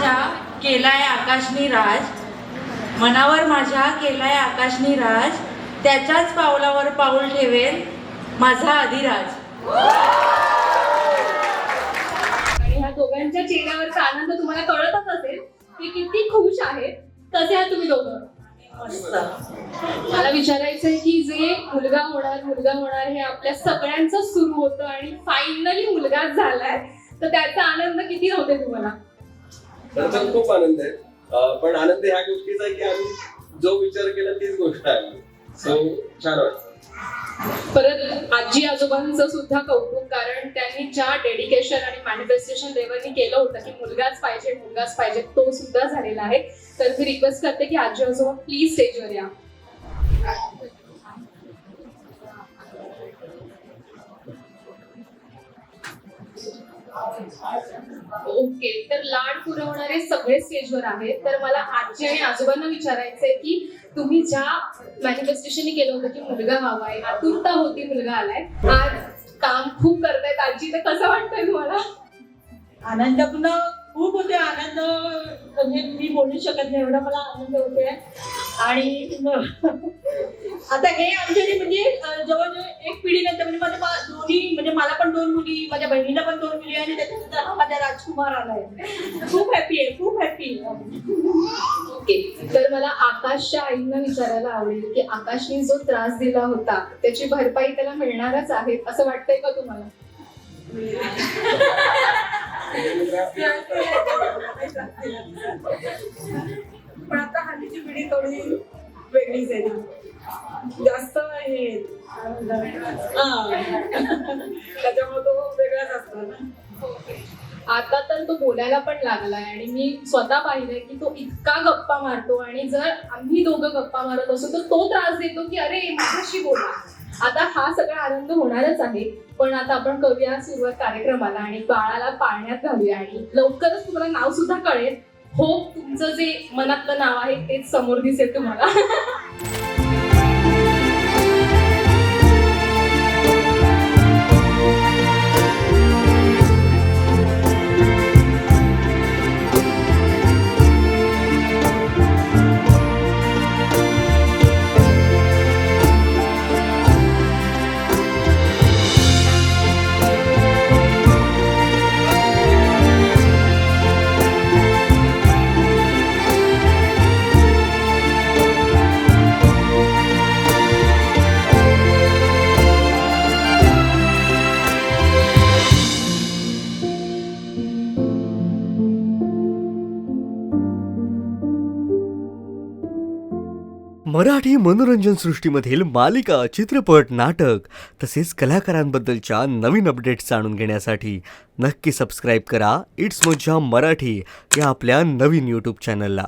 माझ्या केलाय आकाशनी राज, मनावर माझ्या केलाय आकाशनी राज, त्याच्याच पावलावर पाऊल ठेवेल माझा अधिराज. आणि ह्या दोघांच्या चेहऱ्यावरचा आनंद तुम्हाला कळतच असेल की किती खुश आहेत. कसे आहात तुम्ही दोघं? मस्त. मला विचारायचं आहे की जे मुलगा होणार हे आपल्या सगळ्यांचं सुरू होतं आणि फायनली मुलगाच झालाय, तर त्याचा आनंद किती होते तुम्हाला? तर खूप आनंद आहे. पण आनंद ह्या गोष्टीचा आहे की आम्ही जो विचार केला तीच गोष्ट आहे. सो छान वाटतं. परत आजी आजोबांचं सुद्धा कौतुक, कारण त्यांनी ज्या डेडिकेशन आणि मॅनिफेस्टेशन लेवलनी केलं होतं की मुलगाच पाहिजे, तो सुद्धा झालेला आहे. तर मी रिक्वेस्ट करते की आजी आजोबा प्लीज स्टेजवर या. ओके, तर लाड पुरवणारे सगळे स्टेजवर आहेत. तर मला आजी आणि आजोबांना विचारायचंय की तुम्ही ज्या मॅनिफेस्टेशन केलं होतं की मुलगा हवाय, आतुरता होती मुलगा आलाय, आज काम खूप करतायत आजी, तर कसं वाटतंय तुम्हाला? आनंद पुन्हा खूप होते. आनंद म्हणजे मी बोलू शकत नाही एवढा मला आनंद होते. आणि आता हे आमच्याकडे म्हणजे जवळजवळ एक पिढी नंतर म्हणजे दोन्ही म्हणजे मला पण 2 मुली, माझ्या बहिणीला पण 2 मुली आणि त्याच्यानंतर हा माझा राजकुमार आलाय. खूप हॅपी आहे, खूप हॅपी. ओके, तर मला आकाशच्या आईंना विचारायला आवडेल की आकाशने जो त्रास दिला होता त्याची भरपाई त्याला मिळणारच आहे असं वाटतंय का तुम्हाला? पण आता हल्लीची पिढी थोडी वेगळीच आहे, जास्त हे त्याच्यामुळे तो वेगळाच असतो ना. आता तर तो बोलायला पण लागलाय आणि मी स्वतः पाहिलंय की तो इतका गप्पा मारतो, आणि जर आम्ही दोघं गप्पा मारत असू तर तो त्रास देतो की अरे माझ्याशी बोला. आता हा सगळा आनंद होणारच आहे, पण आता आपण करूया सुरुवात कार्यक्रमाला आणि बाळाला पाळण्यात घालूया. आणि लवकरच तुम्हाला नाव सुद्धा कळेल. हो, तुमचं जे मनातलं नाव आहे तेच समोर दिसेल तुम्हाला. मराठी मनोरंजन सृष्टीमधील मालिका, चित्रपट, नाटक तसेच कलाकारांबद्दलच्या नवीन अपडेट्स जाणून घेण्यासाठी नक्की सबस्क्राईब करा इट्स मज्जा मराठी या आपल्या नवीन यूट्यूब चॅनलला.